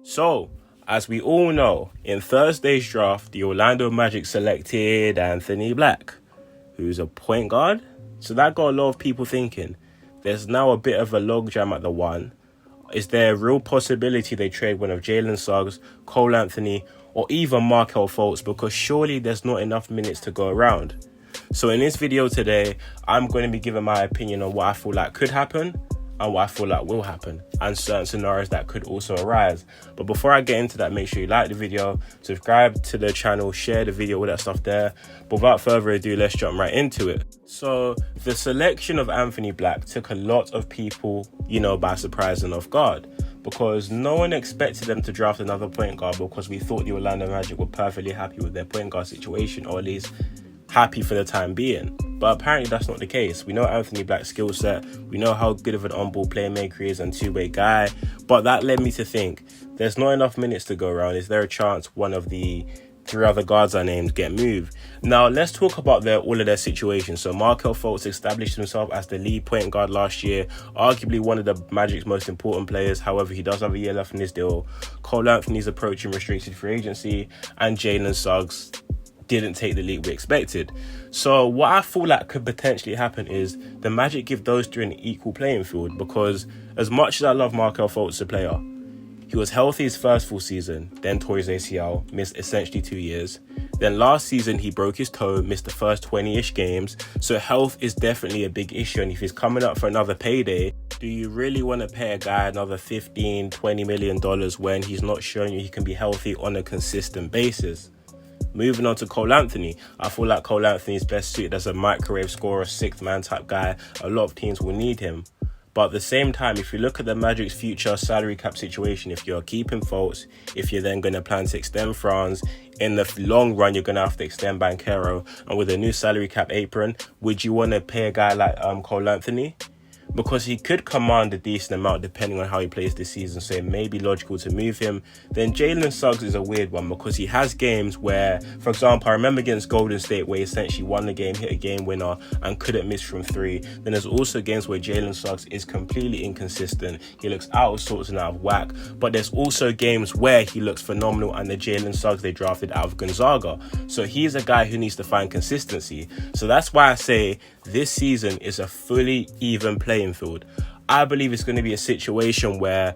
So, as we all know, in Thursday's draft, the Orlando Magic selected Anthony Black, who's a point guard. So that got a lot of people thinking, there's now a bit of a logjam at the one. Is there a real possibility they trade one of Jalen Suggs, Cole Anthony, or even Markelle Fultz? Because surely there's not enough minutes to go around. So in this video today, I'm going to be giving my opinion on what I feel like could happen and what I feel like will happen, and certain scenarios that could also arise. But before I get into that, make sure you like the video, subscribe to the channel, share the video, all that stuff there. But without further ado, let's jump right into it. So the selection of Anthony Black took a lot of people, by surprise and off guard, because no one expected them to draft another point guard, because we thought the Orlando Magic were perfectly happy with their point guard situation, or at least happy for the time being. But apparently that's not the case. We know Anthony Black's skill set, we know how good of an on-ball playmaker he is and two-way guy, but that led me to think, there's not enough minutes to go around. Is there a chance one of the three other guards I named get moved? Now let's talk about all of their situations. So Markelle Fultz established himself as the lead point guard last year, arguably one of the Magic's most important players. However, he does have a year left in his deal. Cole Anthony's approaching restricted free agency, and Jalen Suggs didn't take the leap we expected. So what I feel like could potentially happen is the Magic give those three an equal playing field, because as much as I love Markelle Fultz as a player, he was healthy his first full season, then tore his ACL, missed essentially 2 years. Then last season he broke his toe, missed the first 20-ish games. So health is definitely a big issue, and if he's coming up for another payday, do you really want to pay a guy another $15-20 million when he's not showing you he can be healthy on a consistent basis? Moving on to Cole Anthony, I feel like Cole Anthony is best suited as a microwave scorer, sixth man type guy. A lot of teams will need him. But at the same time, if you look at the Magic's future salary cap situation, if you're keeping Fultz, if you're then going to plan to extend Franz, in the long run, you're going to have to extend Banchero. And with a new salary cap apron, would you want to pay a guy like Cole Anthony? Because he could command a decent amount depending on how he plays this season, so it may be logical to move him. Then Jalen Suggs is a weird one, because he has games where, for example, I remember against Golden State where he essentially won the game, hit a game winner and couldn't miss from three. Then there's also games where Jalen Suggs is completely inconsistent. He looks out of sorts and out of whack. But there's also games where he looks phenomenal, and the Jalen Suggs they drafted out of Gonzaga. So he's a guy who needs to find consistency. So that's why I say this season is a fully even playing field. I believe it's going to be a situation where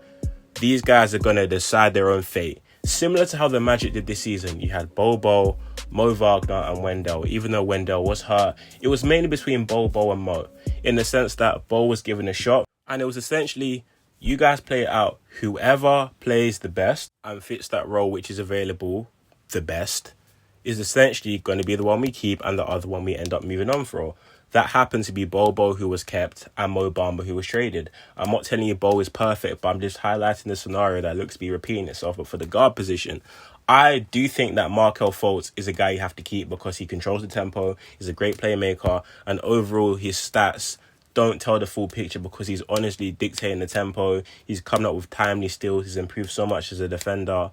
these guys are going to decide their own fate. Similar to how the Magic did this season. You had Bobo, Mo Wagner and Wendell. Even though Wendell was hurt, it was mainly between Bobo and Mo, in the sense that Bo was given a shot, and it was essentially, you guys play it out. Whoever plays the best and fits that role which is available the best is essentially going to be the one we keep, and the other one we end up moving on for. That happened to be Bobo, who was kept, and Mo Bamba, who was traded. I'm not telling you Bo is perfect, but I'm just highlighting the scenario that looks to be repeating itself. But for the guard position, I do think that Markelle Fultz is a guy you have to keep, because he controls the tempo, he's a great playmaker, and overall his stats don't tell the full picture, because he's honestly dictating the tempo. He's coming up with timely steals, he's improved so much as a defender.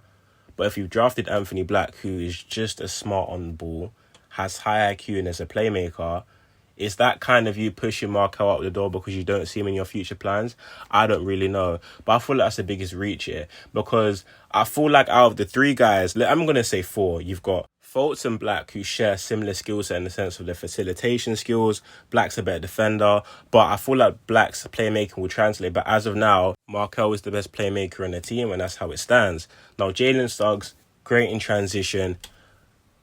But if you've drafted Anthony Black, who is just as smart on the ball, has high IQ and is a playmaker, is that kind of you pushing Markelle out the door because you don't see him in your future plans? I don't really know. But I feel like that's the biggest reach here, because I feel like out of the three guys, I'm going to say four, you've got Fultz and Black, who share similar skill set in the sense of their facilitation skills. Black's a better defender, but I feel like Black's playmaking will translate. But as of now, Markelle is the best playmaker in the team, and that's how it stands. Now, Jalen Suggs, great in transition.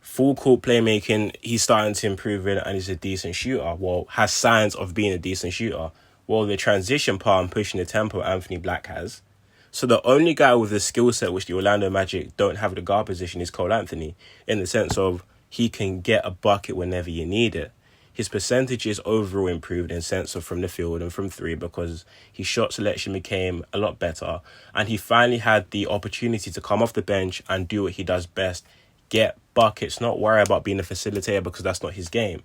Full court playmaking, he's starting to improve in, and he's a decent shooter. Well, has signs of being a decent shooter. Well, the transition part and pushing the tempo, Anthony Black has. So the only guy with the skill set which the Orlando Magic don't have at the guard position is Cole Anthony, in the sense of he can get a bucket whenever you need it. His percentage is overall improved in sense of from the field and from three, because his shot selection became a lot better, and he finally had the opportunity to come off the bench and do what he does best, get buckets, not worry about being a facilitator, because that's not his game.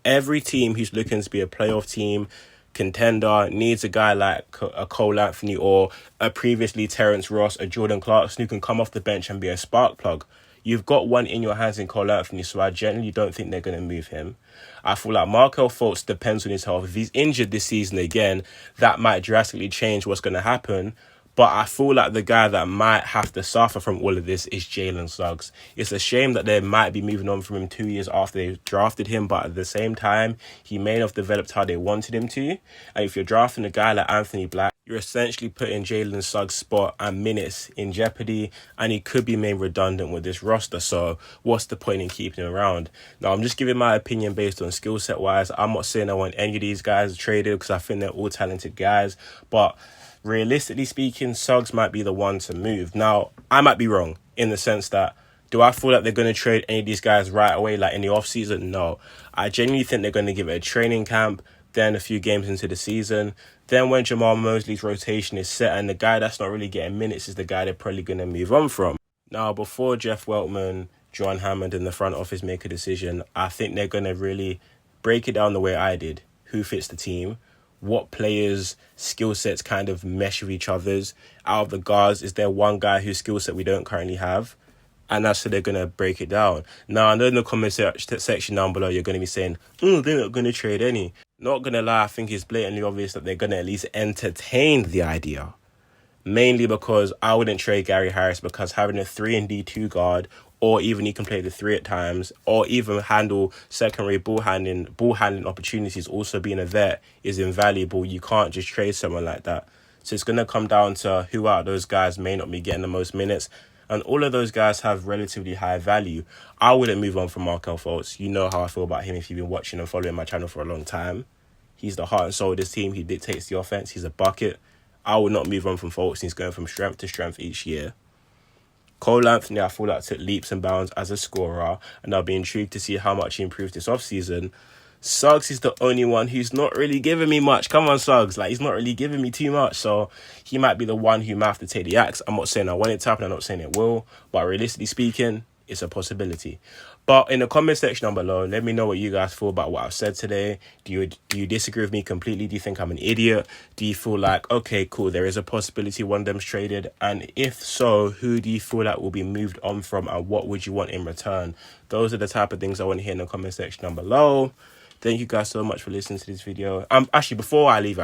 Every team who's looking to be a playoff team, contender, needs a guy like a Cole Anthony or a previously Terrence Ross, a Jordan Clarkson, who can come off the bench and be a spark plug. You've got one in your hands in Cole Anthony, so I generally don't think they're going to move him. I feel like Markelle Fultz depends on his health. If he's injured this season again, that might drastically change what's going to happen. But I feel like the guy that might have to suffer from all of this is Jalen Suggs. It's a shame that they might be moving on from him 2 years after they drafted him, but at the same time, he may not have developed how they wanted him to. And if you're drafting a guy like Anthony Black, you're essentially putting Jalen Suggs' spot and minutes in jeopardy, and he could be made redundant with this roster. So what's the point in keeping him around? Now, I'm just giving my opinion based on skill set wise. I'm not saying I want any of these guys traded because I think they're all talented guys, but realistically speaking, Suggs might be the one to move. Now, I might be wrong in the sense that, do I feel like they're going to trade any of these guys right away, like in the offseason? No. I genuinely think they're going to give it a training camp, then a few games into the season. Then when Jamal Mosley's rotation is set and the guy that's not really getting minutes is the guy they're probably going to move on from. Now, before Jeff Weltman, John Hammond and the front office make a decision, I think they're going to really break it down the way I did. Who fits the team? What players' skill sets kind of mesh with each other's? Out of the guards, is there one guy whose skill set we don't currently have? And that's how they're going to break it down. Now, I know in the comment section down below, you're going to be saying, they're not going to trade any. Not going to lie, I think it's blatantly obvious that they're going to at least entertain the idea. Mainly because I wouldn't trade Gary Harris, because having a 3-and-D2 guard, or even he can play the 3 at times, or even handle secondary ball handling opportunities, also being a vet, is invaluable. You can't just trade someone like that. So it's going to come down to who out of those guys may not be getting the most minutes. And all of those guys have relatively high value. I wouldn't move on from Markelle Fultz. You know how I feel about him if you've been watching and following my channel for a long time. He's the heart and soul of this team. He dictates the offense. He's a bucket. I would not move on from Fultz. He's going from strength to strength each year. Cole Anthony, I feel like took leaps and bounds as a scorer, and I'll be intrigued to see how much he improved this offseason. Suggs is the only one who's not really giving me much. Come on, Suggs. He's not really giving me too much. So he might be the one who might have to take the axe. I'm not saying I want it to happen. I'm not saying it will. But realistically speaking, it's a possibility. But in the comment section down below, let me know what you guys feel about what I've said today. Do you disagree with me completely? Do you think I'm an idiot? Do you feel like, okay, cool, there is a possibility one of them's traded? And if so, who do you feel like will be moved on from, and what would you want in return? Those are the type of things I want to hear in the comment section down below. Thank you guys so much for listening to this video. Actually, before I leave,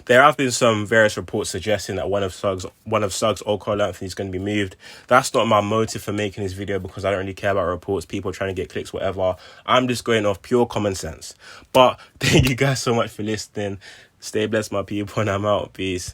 there have been some various reports suggesting that one of Suggs or Cole Anthony is going to be moved. That's not my motive for making this video, because I don't really care about reports, people trying to get clicks, whatever. I'm just going off pure common sense. But thank you guys so much for listening. Stay blessed, my people, and I'm out. Peace.